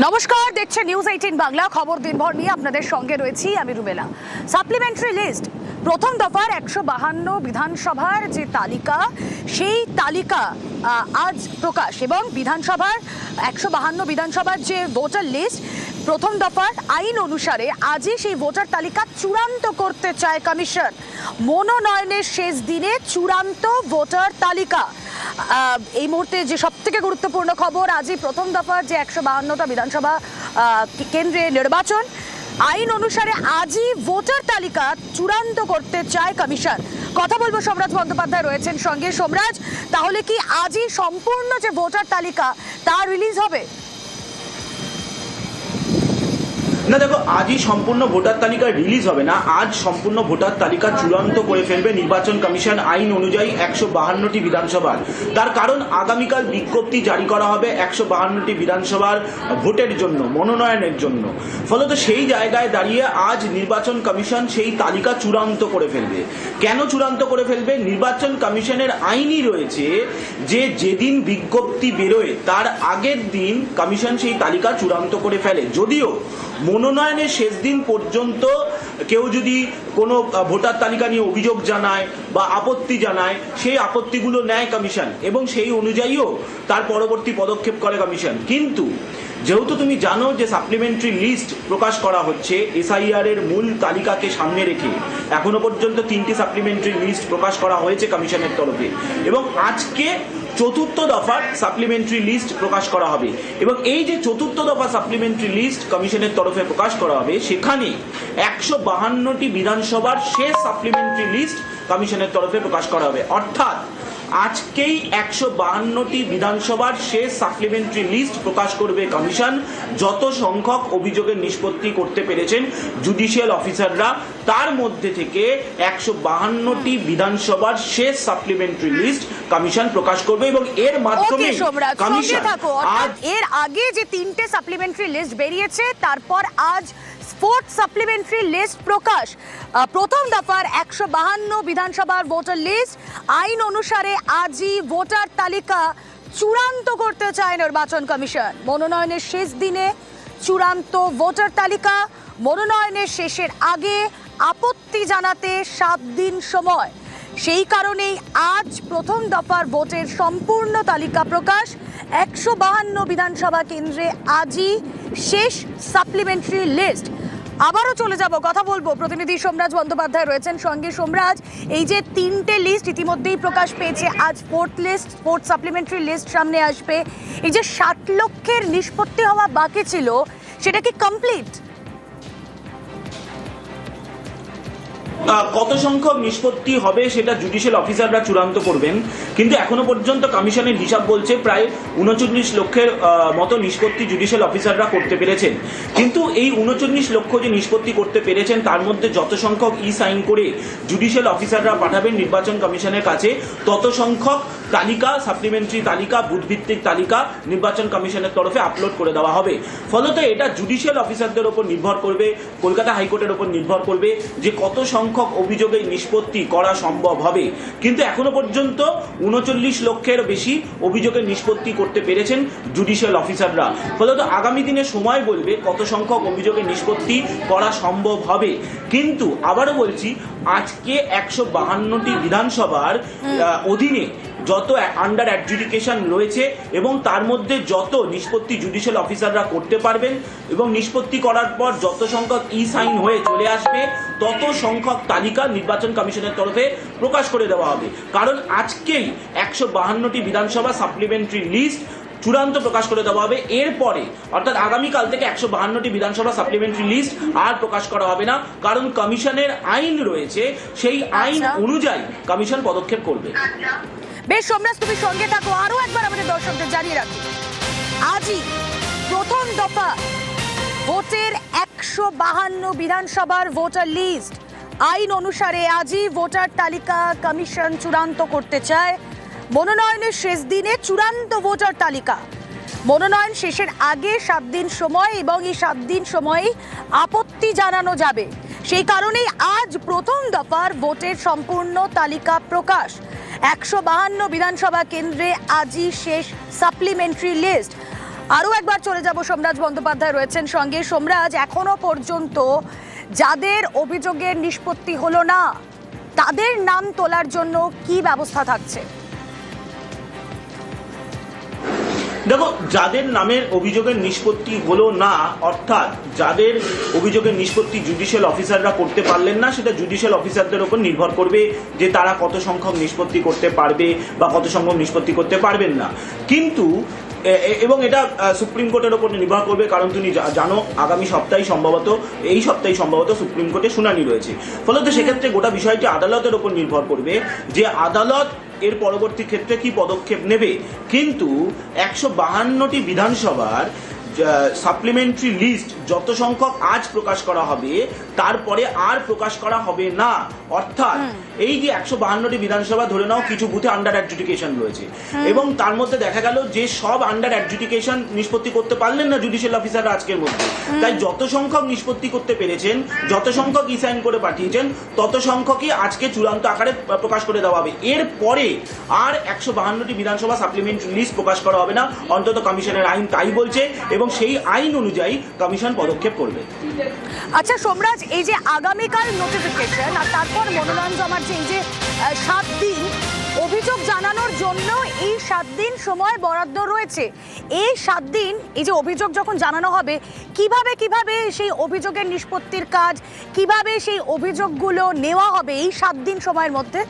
নমস্কার, দেখছেন নিউজ 18 বাংলা। খবর দিনভর নিয়ে আপনাদের সঙ্গে রয়েছি আমি রুমেলা। সাপ্লিমেন্টারি লিস্ট প্রথম দফার 152 বিধানসভার যে তালিকা, সেই তালিকা আজ প্রকাশ এবং বিধানসভার 152 বিধানসভার যে ভোটার লিস্ট প্রথম দফার আইন অনুসারে আজই সেই ভোটার তালিকা চূড়ান্ত করতে চায় কমিশন। মনোনয়নের শেষ দিনে চূড়ান্ত ভোটার তালিকা। এই মুহূর্তে যে সবথেকে গুরুত্বপূর্ণ খবর, আজই প্রথম দফার যে 152টা বিধানসভা কেন্দ্রে নির্বাচন, আইন অনুসারে আজই ভোটার তালিকা চূড়ান্ত করতে চায় কমিশন। কথা বলবো, সোমরাজ বন্দ্যোপাধ্যায় রয়েছেন সঙ্গে। সোমরাজ, তাহলে কি আজই সম্পূর্ণ যে ভোটার তালিকা তা রিলিজ হবে? না দেখো, আজই সম্পূর্ণ ভোটার তালিকা রিলিজ হবে না। আজ সম্পূর্ণ ভোটার তালিকা চূড়ান্ত করে ফেলবে নির্বাচন কমিশন আইন অনুযায়ী 152টি বিধানসভার। তার কারণ আগামীকাল বিজ্ঞপ্তি জারি করা হবে 152টি বিধানসভার ভোটের জন্য, মনোনয়নের জন্য। ফলত সেই জায়গায় দাঁড়িয়ে আজ নির্বাচন কমিশন সেই তালিকা চূড়ান্ত করে ফেলবে। কেন চূড়ান্ত করে ফেলবে? নির্বাচন কমিশনের আইনই রয়েছে যে যেদিন বিজ্ঞপ্তি বেরোয় তার আগের দিন কমিশন সেই তালিকা চূড়ান্ত করে ফেলে। যদিও মনোনয়নের শেষ দিন পর্যন্ত কেউ যদি কোনো ভোটার তালিকা নিয়ে অভিযোগ জানায় বা আপত্তি জানায়, সেই আপত্তিগুলো নেয় কমিশন এবং সেই অনুযায়ীও তার পরবর্তী পদক্ষেপ করে কমিশন। কিন্তু যেহেতু তুমি জানো যে সাপ্লিমেন্টারি লিস্ট প্রকাশ করা হচ্ছে এসআইআর এর মূল তালিকাকে সামনে রেখে, এখনো পর্যন্ত 3টি সাপ্লিমেন্টারি লিস্ট প্রকাশ করা হয়েছে কমিশনের তরফে এবং আজকে চতুর্থ দফার সাপ্লিমেন্টারি লিস্ট প্রকাশ করা হবে। এবং এই যে চতুর্থ দফা সাপ্লিমেন্টারি লিস্ট কমিশনের তরফে প্রকাশ করা হবে, সেখানে 152টি বিধানসভার শেষ সাপ্লিমেন্টারি লিস্ট কমিশনের তরফে প্রকাশ করা হবে। অর্থাৎ আজকেই 152টি বিধানসভার শেষ সাপ্লিমেন্টারি লিস্ট প্রকাশ করবে কমিশন। যত সংখ্যক অভিযোগের নিষ্পত্তি করতে পেরেছেন জুডিশিয়াল অফিসাররা, তার মধ্যে থেকে 152টি বিধানসভার শেষ সাপ্লিমেন্টারি লিস্ট কমিশন প্রকাশ করবে এবং এর মাধ্যমে কমিশন এর আগে যে 3টে সাপ্লিমেন্টারি লিস্ট বেরিয়েছে, তারপর আজ ফোর্থ সাপ্লিমেন্টারি লিস্ট প্রকাশ। প্রথম দফার 152 বিধানসভার ভোটার লিস্ট আইন অনুসারে আজই ভোটার তালিকা চূড়ান্ত করতে চায় নির্বাচন কমিশন। মনোনয়নের শেষ দিনে চূড়ান্ত ভোটার তালিকা, মনোনয়নের শেষের আগে আপত্তি জানাতে 7 দিন সময়। সেই কারণেই আজ প্রথম দফার ভোটের সম্পূর্ণ তালিকা প্রকাশ। 152 বিধানসভা কেন্দ্রে আজই শেষ সাপ্লিমেন্টারি লিস্ট। আবারও চলে যাব, কথা বলবো, প্রতিনিধি সোমরাজ বন্দ্যোপাধ্যায় রয়েছেন সঙ্গে। সোমরাজ, এই যে 3টে লিস্ট ইতিমধ্যেই প্রকাশ পেয়েছে, আজ ফোর্থ সাপ্লিমেন্টারি লিস্ট সামনে আসবে, এই যে 60 লক্ষের নিষ্পত্তি হওয়া বাকি ছিল, সেটা কি কমপ্লিট? কত সংখ্যক নিষ্পত্তি হবে সেটা জুডিশিয়াল অফিসাররা চূড়ান্ত করবেন, কিন্তু এখনো পর্যন্ত কমিশনের হিসাব বলছে প্রায় 39 লক্ষের মতো নিষ্পত্তি জুডিশিয়াল অফিসাররা করতে পেরেছেন। কিন্তু এই 39 লক্ষ যে নিষ্পত্তি করতে পেরেছেন, তার মধ্যে যত সংখ্যক সাইন করে জুডিশিয়াল অফিসাররা পাঠাবেন নির্বাচন কমিশনের কাছে, তত সংখ্যক তালিকা, সাপ্লিমেন্টারি তালিকা, বুথভিত্তিক তালিকা নির্বাচন কমিশনের তরফে আপলোড করে দেওয়া হবে। ফলত এটা জুডিশিয়াল অফিসারদের উপর নির্ভর করবে, কলকাতা হাইকোর্টের উপর নির্ভর করবে যে কত সংখ্যক অভিযোগের নিষ্পত্তি করা সম্ভব হবে। কিন্তু এখনো পর্যন্ত 39 লক্ষের বেশি অভিযোগের নিষ্পত্তি করতে পেরেছেন জুডিশিয়াল অফিসাররা। ফলত আগামী দিনে সময় বলবে কত সংখ্যক অভিযোগের নিষ্পত্তি করা সম্ভব হবে। কিন্তু আবারও বলছি, আজকে 152টি বিধানসভার অধীনে যত আন্ডার অ্যাডজুডিকেশন রয়েছে এবং তার মধ্যে যত নিষ্পত্তি জুডিশিয়াল অফিসাররা করতে পারবেন এবং নিষ্পত্তি করার পর যত সংখ্যক সাইন হয়ে চলে আসবে, তত সংখ্যক তালিকা নির্বাচন কমিশনের তরফে প্রকাশ করে দেওয়া হবে। কারণ আজকেই 152টি বিধানসভা সাপ্লিমেন্টারি লিস্ট চূড়ান্ত প্রকাশ করে দেওয়া হবে। এরপরে অর্থাৎ আগামীকাল থেকে 152টি বিধানসভা সাপ্লিমেন্টারি লিস্ট আর প্রকাশ করা হবে না, কারণ কমিশনের আইন রয়েছে, সেই আইন অনুযায়ী কমিশন পদক্ষেপ করবে। বেশ সোমরাজ, তুমি সঙ্গে থাকো। আরো একবার আমাদের দর্শকদের জানিয়ে রাখি, আজই প্রথম দফা ভোটের 152 বিধানসভার ভোটার লিস্ট আইন অনুসারে আজই ভোটার তালিকা কমিশন চূড়ান্ত করতে চায়। মনোনয়নের শেষ দিনে চূড়ান্ত ভোটার তালিকা, মনোনয়ন শেষের আগে 7 দিন সময় এবং এই 7 দিন সময়ে আপত্তি জানানো যাবে। সেই কারণেই আজ প্রথম দফার ভোটের সম্পূর্ণ তালিকা প্রকাশ। 152 বিধানসভা কেন্দ্রে আজই শেষ সাপ্লিমেন্টারি লিস্ট। আরও একবার চলে যাব, সোমরাজ বন্দ্যোপাধ্যায় রয়েছেন সঙ্গে। সোমরাজ, এখনো পর্যন্ত যাদের অভিযোগের নিষ্পত্তি হলো না তাদের নাম তোলার জন্য কি ব্যবস্থা থাকছে? দেখো, যাদের নামের অভিযোগের নিষ্পত্তি হলো না, অর্থাৎ যাদের অভিযোগের নিষ্পত্তি জুডিশিয়াল অফিসাররা করতে পারলেন না, সেটা জুডিশিয়াল অফিসারদের উপর নির্ভর করবে যে তারা কত সংখ্যক নিষ্পত্তি করতে পারবে বা কত সংখ্যক নিষ্পত্তি করতে পারবেন না। কিন্তু এবং এটা সুপ্রিম কোর্টের ওপর নির্ভর করবে, কারণ তুমি জানো আগামী সপ্তাহে সম্ভবত সুপ্রিম কোর্টে শুনানি রয়েছে। ফলত সেক্ষেত্রে গোটা বিষয়টি আদালতের ওপর নির্ভর করবে যে আদালত এর পরবর্তী ক্ষেত্রে কি পদক্ষেপ নেবে। কিন্তু 152টি বিধানসভার সাপ্লিমেন্টারি লিস্ট যত সংখ্যক আজ প্রকাশ করা হবে তারপরে আর প্রকাশ করা হবে না। অর্থাৎ এই যে 152টি বিধানসভা, ধরে নাও কিছু বুথে আন্ডার অ্যাডজুডিকেশন রয়েছে এবং তার মধ্যে দেখা গেল যে সব আন্ডার অ্যাডজুডিকেশন নিষ্পত্তি করতে পারলেন না জুডিশিয়াল অফিসাররা আজকের মধ্যে। তাই যত সংখ্যক নিষ্পত্তি করতে পেরেছেন, যত সংখ্যক ই সাইন করে পাঠিয়েছেন, তত সংখ্যকই আজকে চূড়ান্ত আকারে প্রকাশ করে দেওয়া হবে। এরপরে আর 152টি বিধানসভা সাপ্লিমেন্টারি লিস্ট প্রকাশ করা হবে না, অন্তত কমিশনের আইন তাই বলছে এবং সেই আইন অনুযায়ী কমিশন পদক্ষেপ করবে। আচ্ছা সোমরাজ, এই যে আগামীকাল নোটিফিকেশন আর তারপর মনোনয়ন জমার যে 7 দিন অভিযোগ জানানোর জন্য, এই 7 দিন সময় বরাদ্দ রয়েছে। এই 7 দিন এই যে অভিযোগ যখন জানানো হবে, কিভাবে সেই অভিযোগের নিষ্পত্তির কাজ, কিভাবে সেই অভিযোগগুলো নেওয়া হবে এই 7 দিন সময়ের মধ্যে?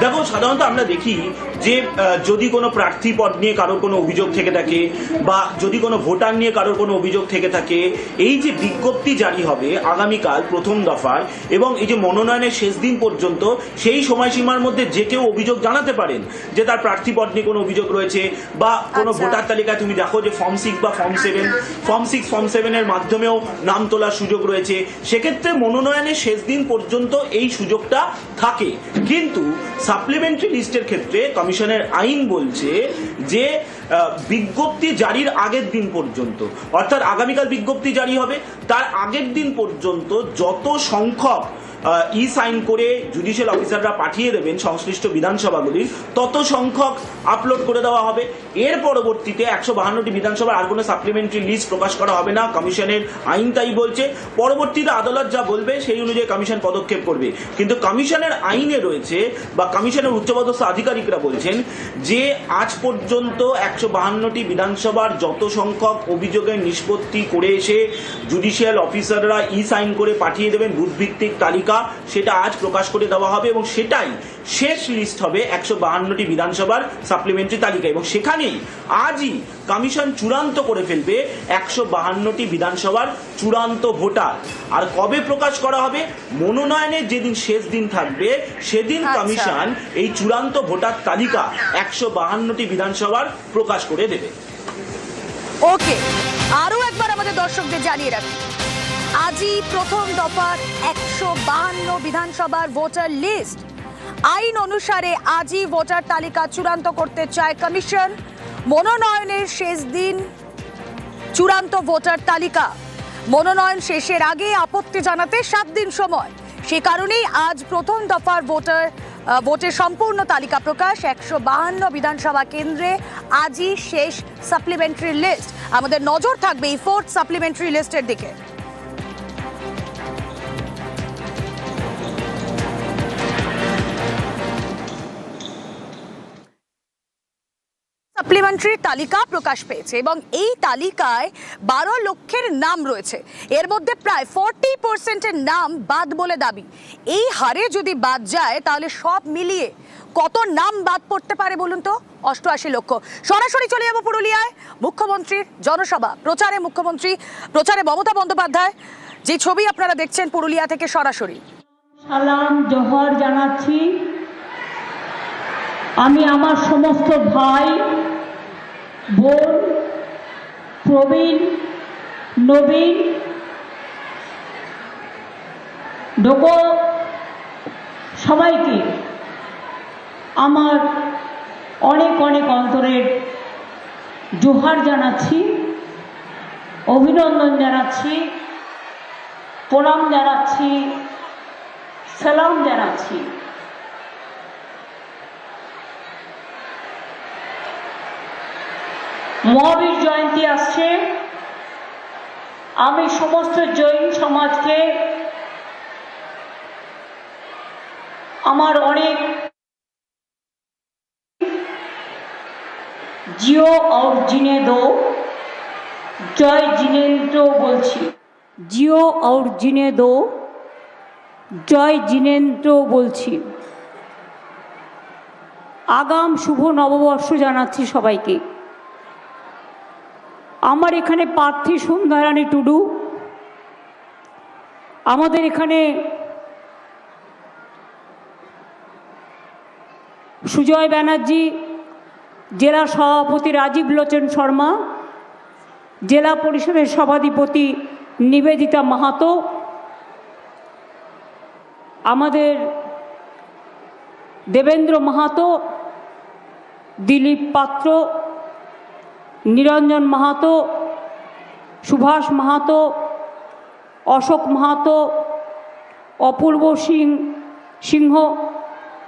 দেখো, সাধারণত আমরা দেখি যে যদি কোনো প্রার্থী পদ নিয়ে কারোর কোনো অভিযোগ থেকে থাকে বা যদি কোনো ভোটার নিয়ে কারোর কোনো অভিযোগ থেকে থাকে, এই যে বিজ্ঞপ্তি জারি হবে আগামীকাল প্রথম দফার এবং এই যে মনোনয়নের শেষ দিন পর্যন্ত, সেই সময়সীমার মধ্যে যে কেউ অভিযোগ জানাতে পারেন যে তার প্রার্থী পদ নিয়ে কোনো অভিযোগ রয়েছে বা কোনো ভোটার তালিকায় তুমি দেখো যে ফর্ম 6 বা ফর্ম 7 এর মাধ্যমেও নাম তোলার সুযোগ রয়েছে। সেক্ষেত্রে মনোনয়নের শেষ দিন পর্যন্ত এই সুযোগটা থাকে। কিন্তু সাপ্লিমেন্টারি লিস্টের ক্ষেত্রে কমিশনের আইন বলছে যে বিজ্ঞপ্তি জারির আগের দিন পর্যন্ত, অর্থাৎ আগামীকাল বিজ্ঞপ্তি জারি হবে, তার আগের দিন পর্যন্ত যত সংখ্যক ই সাইন করে জুডিশিয়াল অফিসাররা পাঠিয়ে দেবেন সংশ্লিষ্ট বিধানসভাগুলির, তত সংখ্যক আপলোড করে দেওয়া হবে। এর পরবর্তীতে 152টি বিধানসভার আর কোনো সাপ্লিমেন্টারি লিস্ট প্রকাশ করা হবে না, কমিশনের আইন তাই বলছে। পরবর্তীতে আদালত যা বলবে সেই অনুযায়ী কমিশন পদক্ষেপ করবে। কিন্তু কমিশনের আইনে রয়েছে বা কমিশনের উচ্চপদস্থ আধিকারিকরা বলছেন যে আজ পর্যন্ত 152টি বিধানসভার যত সংখ্যক অভিযোগের নিষ্পত্তি করে এসে জুডিশিয়াল অফিসাররা ই সাইন করে পাঠিয়ে দেবেন বুথভিত্তিক তালিকা, সেটা আজ প্রকাশ করে দেওয়া হবে এবং সেটাই শেষ লিস্ট হবে 152টি বিধানসভার সাপ্লিমেন্টারি তালিকা। এবং সেখানেই আজই কমিশন চূড়ান্ত করে ফেলবে 152টি বিধানসভার চূড়ান্ত ভোটার। আর কবে প্রকাশ করা হবে? মনোনয়নের যেদিন শেষ দিন থাকবে সেদিন কমিশন এই চূড়ান্ত ভোটার তালিকা 152টি বিধানসভার প্রকাশ করে দেবে। ওকে, আরো একবার আমাদের দর্শকদের জানিয়ে রাখি, আজই প্রথম দফার 152 বিধানসভার ভোটার লিস্ট। আইন অনুসারে আজই ভোটার তালিকা চূড়ান্ত করতে চায় কমিশন। মনোনয়নের শেষ দিন চূড়ান্ত ভোটার তালিকা। মনোনয়ন শেষের আগে আপত্তি জানাতে 7 দিন সময়। সে কারণেই আজ প্রথম দফার ভোটের সম্পূর্ণ তালিকা প্রকাশ। 152 বিধানসভা কেন্দ্রে আজই শেষ সাপ্লিমেন্টারি লিস্ট। আমাদের নজর থাকবে এই 4th সাপ্লিমেন্টারি লিস্টের দিকে। সাপ্লিমেন্টারি তালিকা প্রকাশ পেয়েছে এবং এই তালিকায় 12 লক্ষের নাম রয়েছে। এর মধ্যে প্রায় 40%-এর নাম বাদ বলে দাবি। এই হারে যদি বাদ যায় তাহলে সব মিলিয়ে কত নাম বাদ পড়তে পারে বলুন তো? 88 লক্ষ। সরাসরি চলে যাব পুরুলিয়ায়, মুখ্যমন্ত্রীর জনসভা প্রচারে, প্রচারে মমতা বন্দ্যোপাধ্যায়। যে ছবি আপনারা দেখছেন পুরুলিয়া থেকে সরাসরি। সালাম জোহর জানাচ্ছি। আমি আমার সমস্ত ভাই বোন, প্রবীণ, নবীন, ডোকো সবাইকে আমার অনেক অনেক অন্তরের জোহার জানাচ্ছি, অভিনন্দন জানাচ্ছি, প্রণাম জানাচ্ছি, সালাম জানাচ্ছি। মহাবীর জয়ন্তী আসছে। আমি সমস্ত জৈন সমাজকে আমার অনেক জিও और जीने दो জয় জিনেন্দ্র বলছি। জিও और जीने दो জয় জিনেন্দ্র বলছি। আগাম শুভ নববর্ষ জানাচ্ছি সবাইকে। আমার এখানে প্রার্থী সন্ধ্যারানী টুডু, আমাদের এখানে সুজয় ব্যানার্জি, জেলা সভাপতি রাজীব লোচন শর্মা, জেলা পরিষদের সভাধিপতি নিবেদিতা মাহাতো, আমাদের দেবেন্দ্র মাহাতো, দিলীপ পাত্র, নিরঞ্জন মাহাতো, সুভাষ মাহাতো, অশোক মাহাতো, অপূর্ব সিংহ,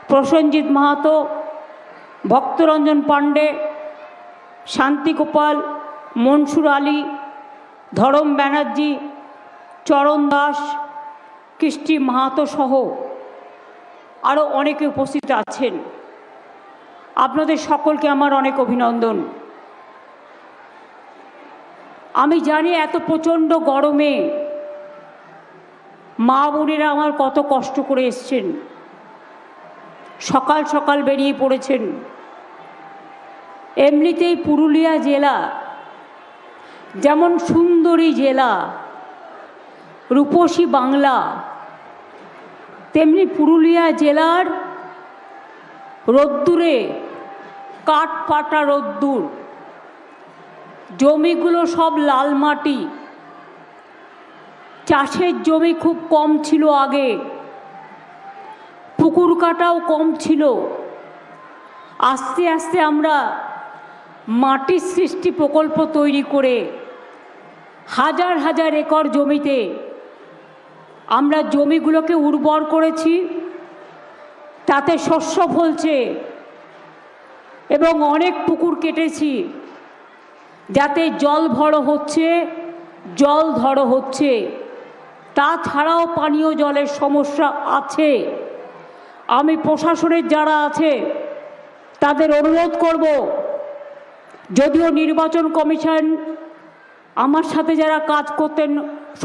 প্রসেনজিৎ মাহাতো, ভক্তরঞ্জন পাণ্ডে, শান্তি গোপাল, মনসুর আলী, ধরম ব্যানার্জি, চরণ দাস, কৃষ্টি মাহাতো সহ আরও অনেকে উপস্থিত আছেন। আপনাদের সকলকে আমার অনেক অভিনন্দন। আমি জানি এত প্রচণ্ড গরমে মা বোনেরা আমার কত কষ্ট করে এসছেন, সকাল সকাল বেরিয়ে পড়েছেন। এমনিতেই পুরুলিয়া জেলা যেমন সুন্দরী জেলা, রূপসী বাংলা, তেমনি পুরুলিয়া জেলার রোদ্দুরে কাঠ পাটা রোদ্দুর, জমিগুলো সব লাল মাটি, চাষের জমি খুব কম ছিল আগে, পুকুর কাটাও কম ছিল। আস্তে আস্তে আমরা মাটির সৃষ্টি প্রকল্প তৈরি করে হাজার হাজার একর জমিতে আমরা জমিগুলোকে উর্বর করেছি, তাতে শস্য ফলছে এবং অনেক পুকুর কেটেছি যাতে জল ভরো হচ্ছে, জল ধরো হচ্ছে। তাছাড়াও পানীয় জলের সমস্যা আছে। আমি প্রশাসনের যারা আছে তাদের অনুরোধ করব, যদিও নির্বাচন কমিশন আমার সাথে যারা কাজ করতেন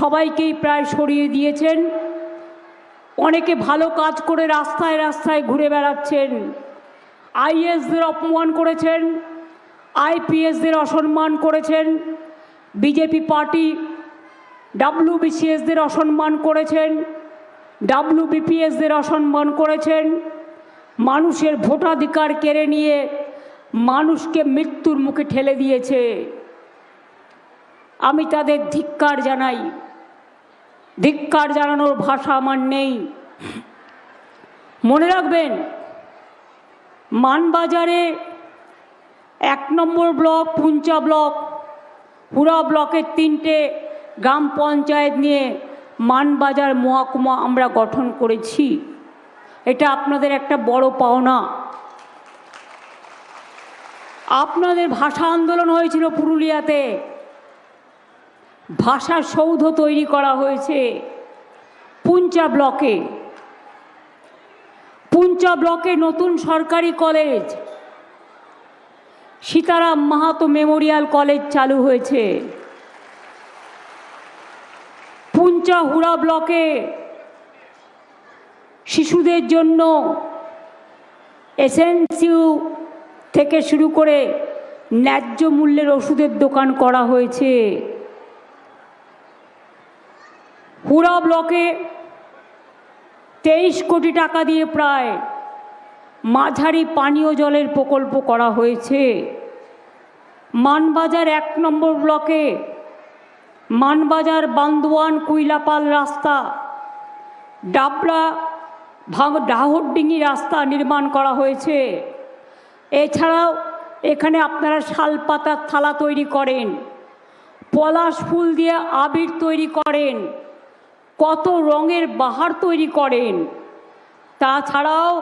সবাইকেই প্রায় সরিয়ে দিয়েছেন, অনেকে ভালো কাজ করে রাস্তায় রাস্তায় ঘুরে বেড়াচ্ছেন, আইএসদের অপমান করেছেন, আইপিএসদের অসম্মান করেছেন, বিজেপি পার্টি ডাব্লিউবিসিএসদের অসম্মান করেছেন, ডাব্লিউবিপিএসদের অসম্মান করেছেন, মানুষের ভোটাধিকার কেড়ে নিয়ে মানুষকে মৃত্যুর মুখে ঠেলে দিয়েছে। আমি তাদের ধিক্কার জানাই। ধিক্কার জানানোর ভাষা আমার নেই। মনে রাখবেন, মানবাজারে 1 নম্বর ব্লক, পুঞ্চা ব্লক, হুড়া ব্লকের 3টে গ্রাম পঞ্চায়েত নিয়ে মানবাজার মহকুমা আমরা গঠন করেছি। এটা আপনাদের একটা বড় পাওনা। আপনাদের ভাষা আন্দোলন হয়েছিল পুরুলিয়াতে, ভাষা সৌধ তৈরি করা হয়েছে পুঞ্চা ব্লকে। পুঞ্চা ব্লকে নতুন সরকারি college Sitaram Mahato Memorial college চালু হয়েছে। পুঞ্চা হুড়া ব্লকে শিশুদের জন্য এসএনসিউ থেকে শুরু করে ন্যায্য মূল্যের ওষুধের দোকান করা হয়েছে। হুড়া ব্লকে 23 কোটি টাকা দিয়ে প্রায় মাঝারি পানীয় জলের প্রকল্প করা হয়েছে। মানবাজার 1 নম্বর ব্লকে মানবাজার বান্দোয়ান কুইলাপাল রাস্তা, ডাবরা ডাহরডিঙ্গি রাস্তা নির্মাণ করা হয়েছে। এছাড়াও এখানে আপনারা শালপাতার থালা তৈরি করেন, পলাশ ফুল দিয়ে আবির তৈরি করেন, কত রঙের বাহার তৈরি করেন। তাছাড়াও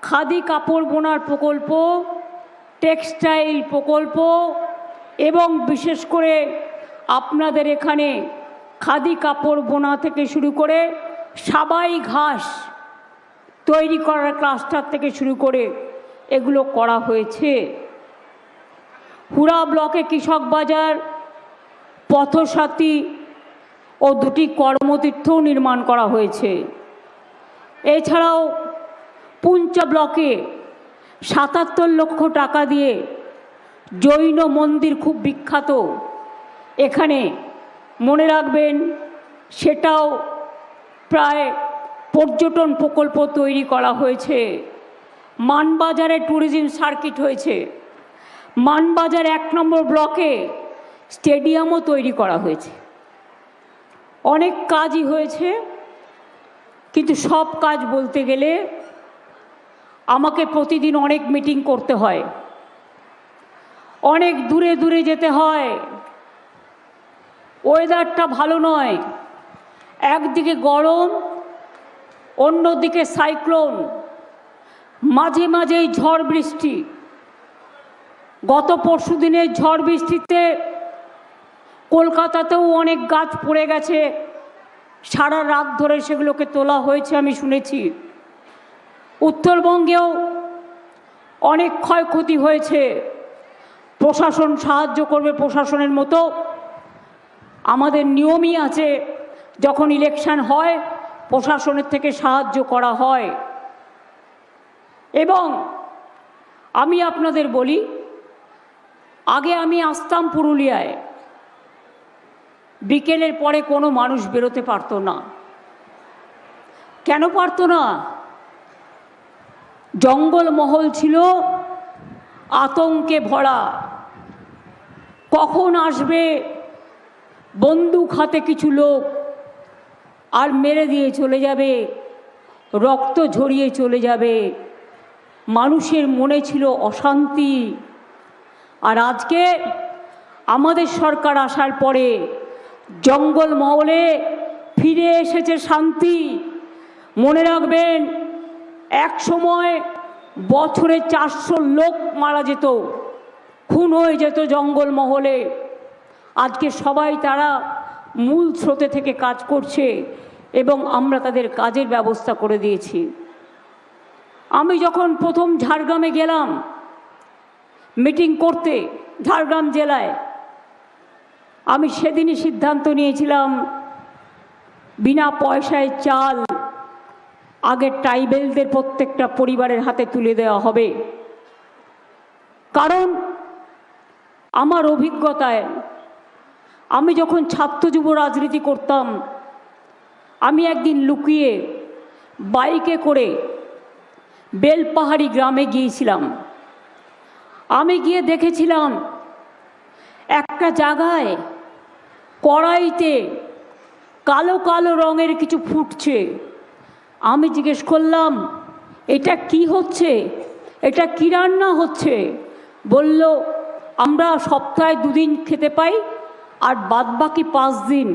খাদি কাপড় বোনার প্রকল্প, টেক্সটাইল প্রকল্প, এবং বিশেষ করে আপনাদের এখানে খাদি কাপড় বোনা থেকে শুরু করে সাবাই ঘাস তৈরি করার ক্লাস্টার থেকে শুরু করে এগুলো করা হয়েছে। হুড়া ব্লকে কৃষক বাজার, পথসাথী ও দুটি কর্মতীর্থও নির্মাণ করা হয়েছে। এছাড়াও পুঞ্চা ব্লকে ৭৭ লক্ষ টাকা দিয়ে জৈন মন্দির খুব বিখ্যাত, এখানে মনে রাখবেন সেটাও প্রায় পর্যটন প্রকল্প তৈরি করা হয়েছে। মানবাজারে ট্যুরিজম সার্কিট হয়েছে। মানবাজার ১ নম্বর ব্লকে স্টেডিয়ামও তৈরি করা হয়েছে। অনেক কাজই হয়েছে, কিন্তু সব কাজ বলতে গেলে আমাকে প্রতিদিন অনেক মিটিং করতে হয়, অনেক দূরে দূরে যেতে হয়। ওয়েদারটা ভালো নয়, একদিকে গরম, অন্যদিকে সাইক্লোন, মাঝে মাঝেই ঝড় বৃষ্টি। গত পরশু দিনের ঝড় বৃষ্টিতে কলকাতাতেও অনেক গাছ পড়ে গেছে, সারা রাত ধরে সেগুলোকে তোলা হয়েছে আমি শুনেছি। উত্তরবঙ্গেও অনেক ক্ষয়ক্ষতি হয়েছে। প্রশাসন সাহায্য করবে, প্রশাসনের মতো আমাদের নিয়মই আছে, যখন ইলেকশন হয় প্রশাসনের থেকে সাহায্য করা হয়। এবং আমি আপনাদের বলি, আগে আমি আসতাম পুরুলিয়ায়, বিকেলের পরে কোনো মানুষ বেরোতে পারতো না। কেন পারতো না? জঙ্গলমহল ছিল আতঙ্কে ভরা। কখন আসবে বন্দুক হাতে কিছু লোক আর মেরে দিয়ে চলে যাবে, রক্ত ঝরিয়ে চলে যাবে। মানুষের মনে ছিল অশান্তি। আর আজকে আমাদের সরকার আসার পরে জঙ্গলমহলে ফিরে এসেছে শান্তি। মনে রাখবেন, এক সময় বছরে 400 লোক মারা যেত, খুন হয়ে যেত জঙ্গলমহলে। আজকে সবাই তারা মূল স্রোতে থেকে কাজ করছে এবং আমরা তাদের কাজের ব্যবস্থা করে দিয়েছি। আমি যখন প্রথম ঝাড়গ্রামে গেলাম মিটিং করতে, ঝাড়গ্রাম জেলায়, আমি সেদিনই সিদ্ধান্ত নিয়েছিলাম বিনা পয়সায় চাল আগে ট্রাইবেলদের প্রত্যেকটা পরিবারের হাতে তুলে দেওয়া হবে। কারণ আমার অভিজ্ঞতায়, আমি যখন ছাত্র যুব রাজনীতি করতাম, আমি একদিন লুকিয়ে বাইকে করে বেলপাহাড়ি গ্রামে গিয়েছিলাম। আমি গিয়ে দেখেছিলাম একটা জায়গায় কড়াইতে কালো কালো রঙের কিছু ফুটছে। আমি জিজ্ঞেস করলাম, এটা কি হচ্ছে, এটা কি রান্না হচ্ছে? বলল, আমরা সপ্তাহে 2 দিন খেতে পাই, আর বাদবাকি 5 দিন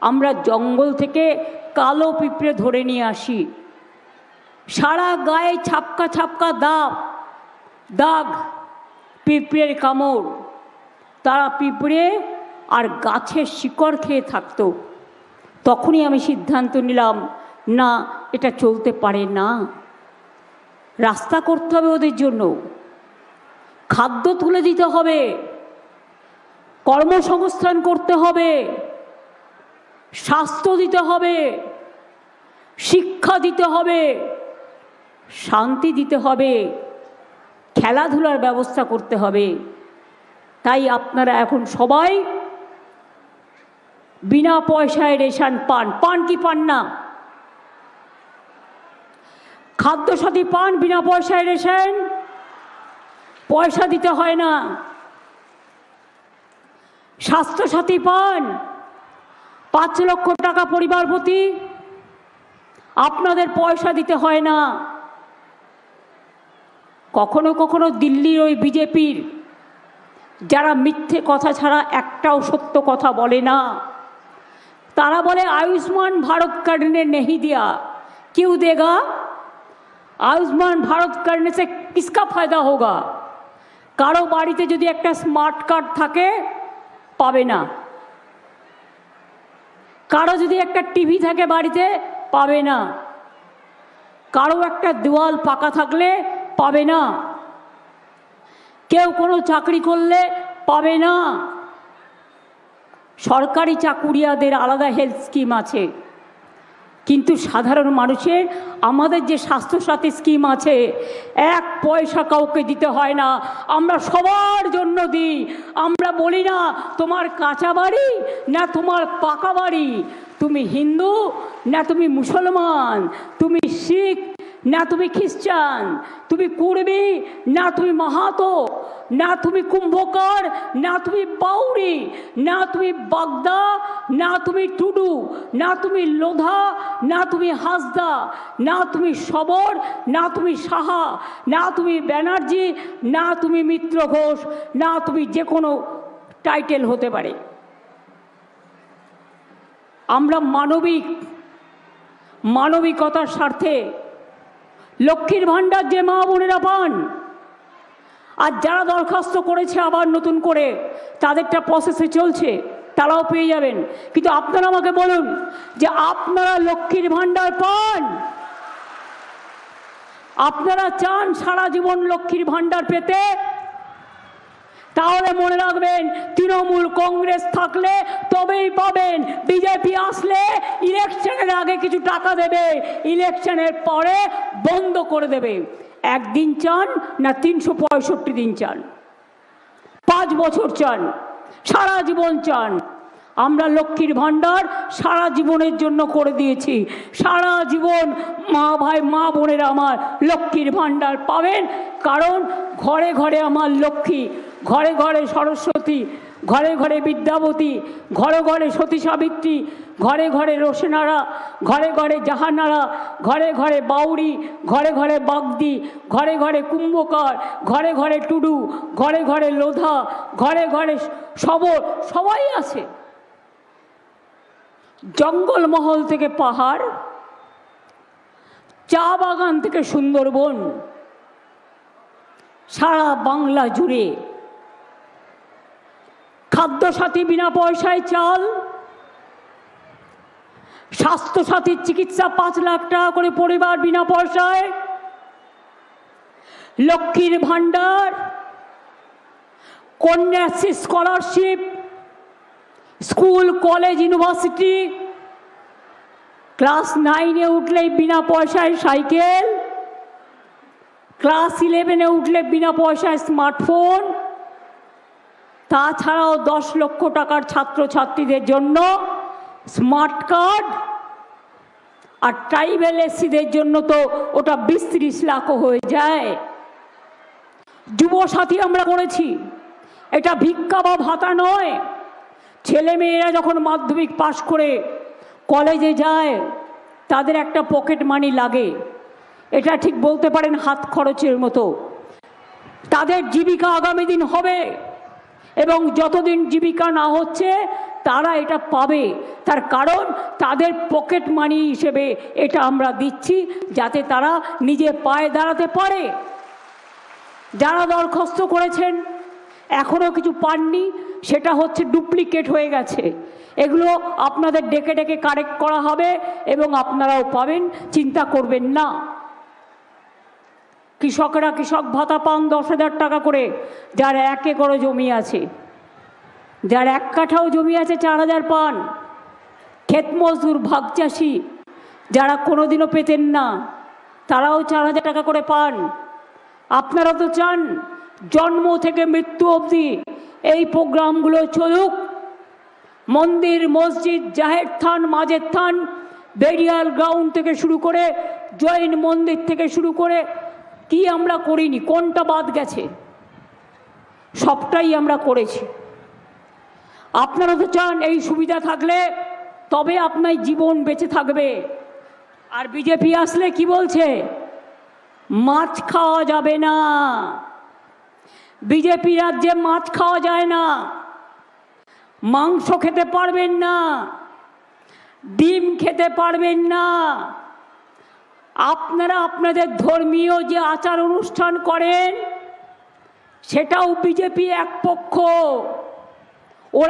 আমরা জঙ্গল থেকে কালো পিঁপড়ে ধরে নিয়ে আসি। সারা গায়ে ছাপকা ছাপকা দাগ, পিঁপড়ের কামড়। তারা পিঁপড়ে আর গাছের শিকড় খেয়ে থাকতো। তখনই আমি সিদ্ধান্ত নিলাম, না, এটা চলতে পারে না। রাস্তা করতে হবে ওদের জন্য, খাদ্য তুলে দিতে হবে, কর্মসংস্থান করতে হবে, স্বাস্থ্য দিতে হবে, শিক্ষা দিতে হবে, শান্তি দিতে হবে, খেলাধুলার ব্যবস্থা করতে হবে। তাই আপনারা এখন সবাই বিনা পয়সায় রেশন পান কি পান না? খাদ্যসাথী পান বিনা পয়সায় রেশন, পয়সা দিতে হয় না। স্বাস্থ্যসাথী পান 5 লক্ষ টাকা পরিবার প্রতি, আপনাদের পয়সা দিতে হয় না। কখনো কখনো দিল্লির ওই বিজেপির যারা মিথ্যে কথা ছাড়া একটাও সত্য কথা বলে না, তারা বলে आयुष्मान भारत कार्ड ने नहीं दिया, क्यों देगा? आयुष्मान भारत करने से किसका फायदा होगा? কারো বাড়িতে যদি একটা স্মার্ট কার্ড থাকে পাবে না, কারো যদি একটা টিভি থাকে বাড়িতে পাবে না, কারো একটা দেওয়াল পাকা থাকলে পাবে না, কেউ কোনো চাকরি করলে পাবে না। সরকারি চাকুরিয়াদের আলাদা হেলথ স্কিম আছে, কিন্তু সাধারণ মানুষের আমাদের যে স্বাস্থ্যসাথী স্কিম আছে, 1 পয়সা কাউকে দিতে হয় না, আমরা সবার জন্য দিই। আমরা বলি না তোমার কাঁচা বাড়ি না তোমার পাকা বাড়ি, তুমি হিন্দু না তুমি মুসলমান, তুমি শিখ না তুমি খ্রিস্টান, তুমি কুর্মি না তুমি মাহাতো, না তুমি কুম্ভকার না তুমি বাউরি, না তুমি বাগদা না তুমি টুডু, না তুমি লোধা না তুমি হাসদা, না তুমি সবর না তুমি সাহা, না তুমি ব্যানার্জি না তুমি মিত্র ঘোষ, না তুমি যে কোনো টাইটেল হতে পারে। আমরা মানবিকতার স্বার্থে লক্ষ্মীর ভাণ্ডার যে মা বোনেরা পান, আর যারা দরখাস্ত করেছে আবার নতুন করে তাদেরটা প্রসেসে চলছে, তারাও পেয়ে যাবেন। কিন্তু আপনারা আমাকে বলুন যে আপনারা লক্ষ্মীর ভাণ্ডার পান? আপনারা চান সারা জীবন লক্ষ্মীর ভাণ্ডার পেতে? তাহলে মনে রাখবেন, তৃণমূল কংগ্রেস থাকলে তবেই পাবেন, বিজেপি আসলে ইলেকশনের আগে কিছু টাকা দেবে, ইলেকশনের পরে বন্ধ করে দেবে। 1 দিন চান না 365 দিন চান, 5 বছর চান, সারা জীবন চান? আমরা লক্ষ্মীর ভাণ্ডার সারা জীবনের জন্য করে দিয়েছি। সারা জীবন মা ভাই মা বোনেরা আমার লক্ষ্মীর ভাণ্ডার পাবেন, কারণ ঘরে ঘরে আমার লক্ষ্মী, ঘরে ঘরে সরস্বতী, ঘরে ঘরে বিদ্যাবতী, ঘরে ঘরে সতী সাবিত্রী, ঘরে ঘরে রোশনারা, ঘরে ঘরে জাহানারা, ঘরে ঘরে বাউরি, ঘরে ঘরে বাগদি, ঘরে ঘরে কুম্ভকার, ঘরে ঘরে টুডু, ঘরে ঘরে লোধা, ঘরে ঘরে সবর, সবাই আছে। জঙ্গলমহল থেকে পাহাড়, চা বাগান থেকে সুন্দরবন, সারা বাংলা জুড়ে খাদ্যসাথী বিনা পয়সায় চাল, স্বাস্থ্যসাথীর চিকিৎসা 5 লাখ টাকা করে পরিবার বিনা পয়সায়, লক্ষ্মীর ভাণ্ডার, Kanyashree scholarship, school college university, class 9-এ উঠলেই বিনা পয়সায় সাইকেল, ক্লাস 11-এ উঠলে বিনা পয়সায় স্মার্টফোন, তাছাড়াও 10 লক্ষ টাকার ছাত্রছাত্রীদের জন্য স্মার্ট কার্ড, আর ট্রাইবেল এসসিদের জন্য তো ওটা 20-30 লাখও হয়ে যায়। যুবসাথী আমরা করেছি, এটা ভিক্ষা বা ভাতা নয়। ছেলে মেয়েরা যখন মাধ্যমিক পাশ করে কলেজে যায় তাদের একটা পকেট মানি লাগে, এটা ঠিক বলতে পারেন হাত খরচের মতো। তাদের জীবিকা আগামী দিন হবে, এবং যতদিন জীবিকা না হচ্ছে তারা এটা পাবে, তার কারণ তাদের পকেট মানি হিসেবে এটা আমরা দিচ্ছি, যাতে তারা নিজে পায়ে দাঁড়াতে পারে। যারা দরখাস্ত করেছেন এখনও কিছু পাননি, সেটা হচ্ছে ডুপ্লিকেট হয়ে গেছে, এগুলো আপনাদের ডেকে ডেকে কারেক্ট করা হবে এবং আপনারাও পাবেন, চিন্তা করবেন না। কৃষকরা কৃষক ভাতা পান 10,000 টাকা করে, যার 1 একর জমি আছে, যার 1 কাঠাও জমি আছে 4,000 পান। ক্ষেত মজদুর ভাগ চাষি যারা কোনোদিনও পেতেন না, তারাও 4,000 টাকা করে পান। আপনারা তো চান জন্ম থেকে মৃত্যু অবধি এই প্রোগ্রামগুলো চলুক, মন্দির মসজিদ জাহের থান মাঝের থান, বেরিয়াল গ্রাউন্ড থেকে শুরু করে জৈন মন্দির থেকে শুরু করে কি আমরা করিনি, কোনটা বাদ গেছে? সবটাই আমরা করেছি। আপনারা তো চান এই সুবিধা থাকলে তবে আপনার জীবন বেঁচে থাকবে। আর বিজেপি আসলে কি বলছে? মাছ খাওয়া যাবে না। বিজেপি রাজ্যে মাছ খাওয়া যায় না, মাংস খেতে পারবেন না, ডিম খেতে পারবেন না। আপনারা আপনাদের ধর্মীয় যে আচার অনুষ্ঠান করেন সেটাও বিজেপি এক পক্ষ।